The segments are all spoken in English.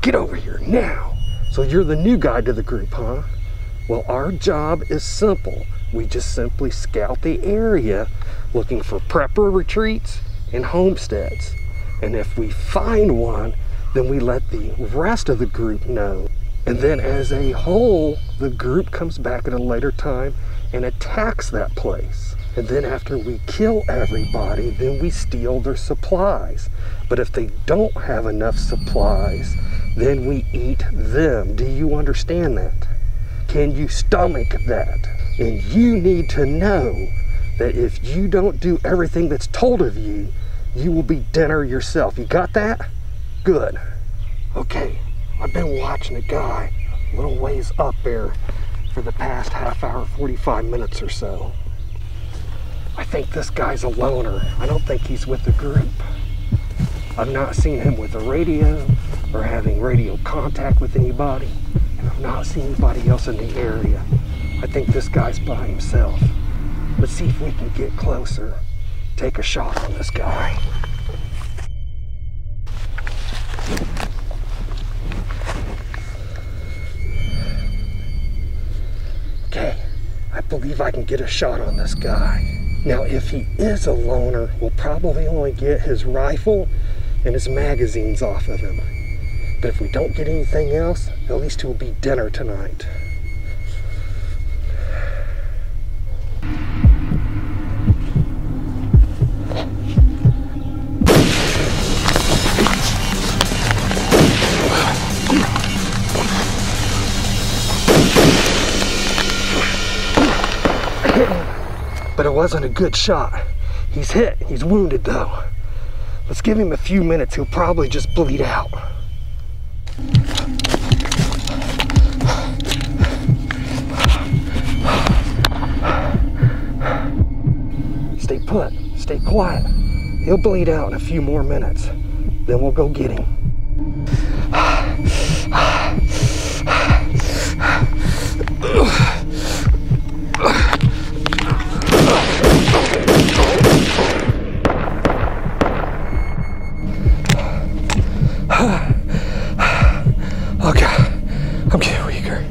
Get over here now. So you're the new guy to the group, huh? Well, our job is simple. We just simply scout the area looking for prepper retreats and homesteads. And if we find one, then we let the rest of the group know. And then as a whole, the group comes back at a later time and attacks that place. And then after we kill everybody, then we steal their supplies. But if they don't have enough supplies, then we eat them. Do you understand that? Can you stomach that? And you need to know that if you don't do everything that's told of you, you will be dinner yourself. You got that? Good. Okay, I've been watching a guy a little ways up there for the past half hour, 45 minutes or so. I think this guy's a loner. I don't think he's with the group. I've not seen him with a radio or having radio contact with anybody, and I've not seen anybody else in the area. I think this guy's by himself. Let's see if we can get closer. Take a shot on this guy. Okay, I believe I can get a shot on this guy. Now, if he is a loner, we'll probably only get his rifle and his magazines off of him. But if we don't get anything else, at least he'll be dinner tonight. But it wasn't a good shot. He's hit, he's wounded though. Let's give him a few minutes, he'll probably just bleed out. Stay put, stay quiet. He'll bleed out in a few more minutes. Then we'll go get him. Okay, I'm getting weaker.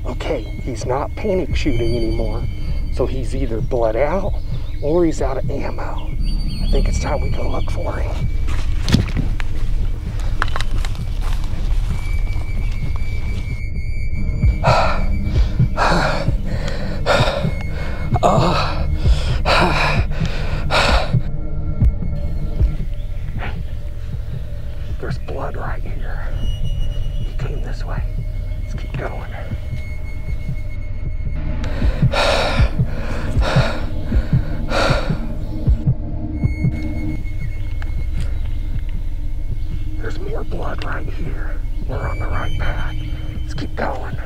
Okay, he's not panic shooting anymore. So he's either bled out or he's out of ammo. I think it's time we go look for him. There's blood right here. He came this way. Let's keep going. There's more blood right here. We're on the right path. Let's keep going.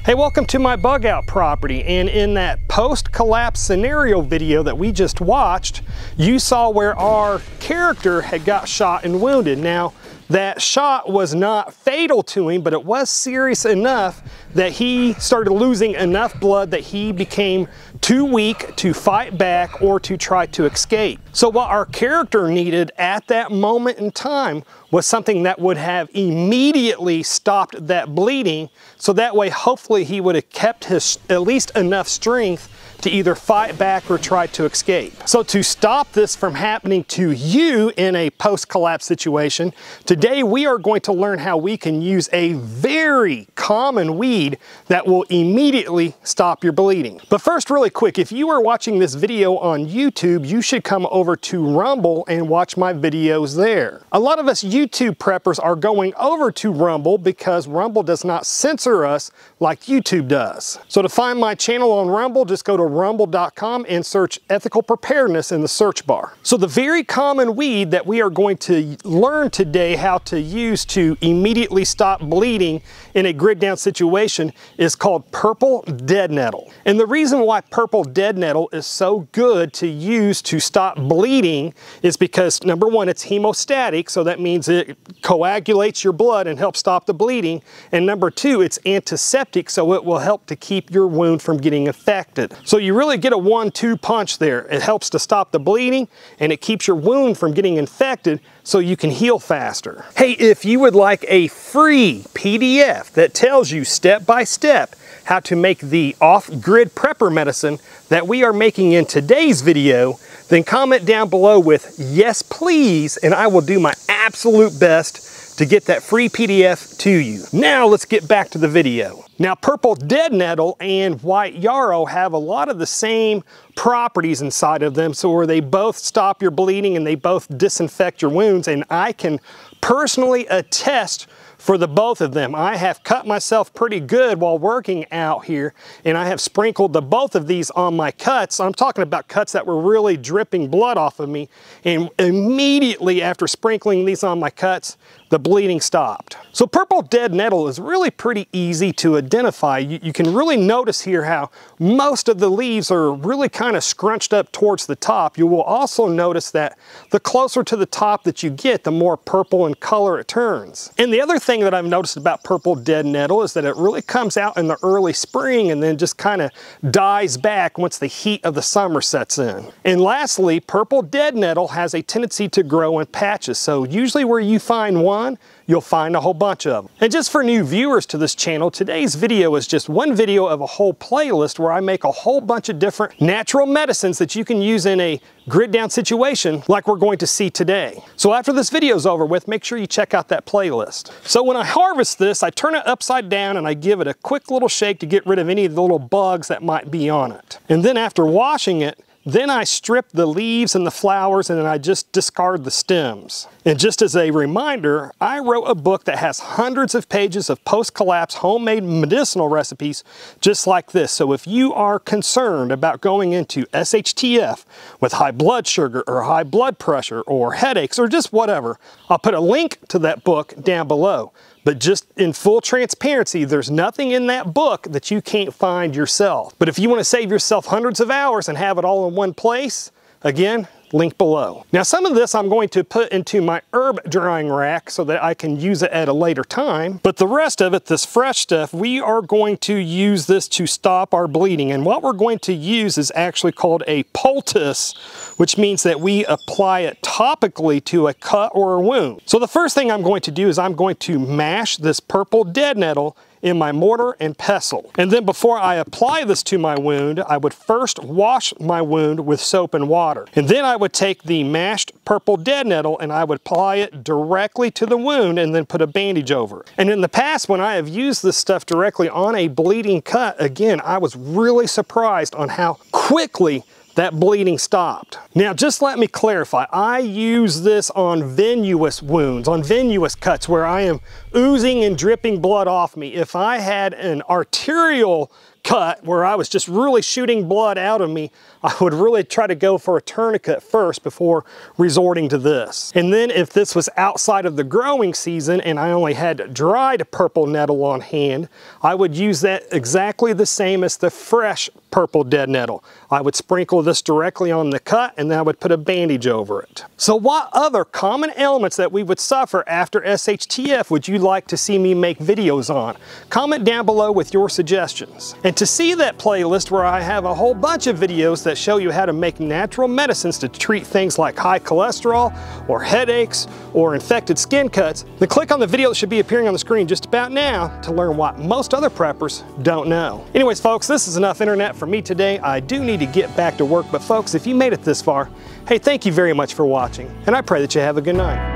Hey, welcome to my bug out property, and in that post-collapse scenario video that we just watched, you saw where our character had got shot and wounded. Now, that shot was not fatal to him, but it was serious enough that he started losing enough blood that he became too weak to fight back or to try to escape. So what our character needed at that moment in time was something that would have immediately stopped that bleeding, so that way hopefully he would have kept his at least enough strength to either fight back or try to escape. So to stop this from happening to you in a post-collapse situation, today we are going to learn how we can use a very common weed that will immediately stop your bleeding. But first, really quick, if you are watching this video on YouTube, you should come over to Rumble and watch my videos there. A lot of us YouTube preppers are going over to Rumble because Rumble does not censor us like YouTube does. So to find my channel on Rumble, just go to rumble.com and search ethical preparedness in the search bar. So the very common weed that we are going to learn today how to use to immediately stop bleeding in a grid down situation is called purple dead nettle. And the reason why purple dead nettle is so good to use to stop bleeding is because, number one, it's hemostatic, so that means it coagulates your blood and helps stop the bleeding. And number two, it's antiseptic, so it will help to keep your wound from getting infected. So you really get a 1-2 punch there. It helps to stop the bleeding and it keeps your wound from getting infected so you can heal faster. Hey, if you would like a free PDF that tells you step by step how to make the off-grid prepper medicine that we are making in today's video, then comment down below with yes please, and I will do my absolute best to get that free PDF to you. Now let's get back to the video. Now purple dead nettle and white yarrow have a lot of the same properties inside of them, so where they both stop your bleeding and they both disinfect your wounds, and I can personally attest for the both of them. I have cut myself pretty good while working out here, and I have sprinkled the both of these on my cuts. I'm talking about cuts that were really dripping blood off of me, and immediately after sprinkling these on my cuts, the bleeding stopped. So purple dead nettle is really pretty easy to identify. You can really notice here how most of the leaves are really kind of scrunched up towards the top. You will also notice that the closer to the top that you get, the more purple in color it turns. And the other thing that I've noticed about purple dead nettle is that it really comes out in the early spring and then just kind of dies back once the heat of the summer sets in. And lastly, purple dead nettle has a tendency to grow in patches. So usually where you find one, you'll find a whole bunch of them. And just for new viewers to this channel, today's video is just one video of a whole playlist where I make a whole bunch of different natural medicines that you can use in a grid down situation like we're going to see today. So after this video's over with, make sure you check out that playlist. So when I harvest this, I turn it upside down and I give it a quick little shake to get rid of any of the little bugs that might be on it. And then after washing it, then I strip the leaves and the flowers and then I just discard the stems. And just as a reminder, I wrote a book that has hundreds of pages of post-collapse homemade medicinal recipes just like this. So if you are concerned about going into SHTF with high blood sugar or high blood pressure or headaches or just whatever, I'll put a link to that book down below. But just in full transparency, there's nothing in that book that you can't find yourself. But if you want to save yourself hundreds of hours and have it all in one place, again, link below. Now some of this I'm going to put into my herb drying rack so that I can use it at a later time. But the rest of it, this fresh stuff, we are going to use this to stop our bleeding. And what we're going to use is actually called a poultice, which means that we apply it topically to a cut or a wound. So the first thing I'm going to do is I'm going to mash this purple dead nettle in my mortar and pestle. And then before I apply this to my wound, I would first wash my wound with soap and water. And then I would take the mashed purple dead nettle and I would apply it directly to the wound and then put a bandage over it. And in the past, when I have used this stuff directly on a bleeding cut, again, I was really surprised on how quickly that bleeding stopped. Now just let me clarify, I use this on venous wounds, on venous cuts where I am oozing and dripping blood off me. If I had an arterial cut where I was just really shooting blood out of me, I would really try to go for a tourniquet first before resorting to this. And then if this was outside of the growing season and I only had dried purple nettle on hand, I would use that exactly the same as the fresh purple dead nettle. I would sprinkle this directly on the cut and then I would put a bandage over it. So what other common ailments that we would suffer after SHTF would you like to see me make videos on? Comment down below with your suggestions. And to see that playlist where I have a whole bunch of videos that show you how to make natural medicines to treat things like high cholesterol or headaches or infected skin cuts, then click on the video that should be appearing on the screen just about now to learn what most other preppers don't know. Anyways folks, this is enough internet for me today. I do need to get back to work, but folks, if you made it this far, hey, thank you very much for watching, and I pray that you have a good night.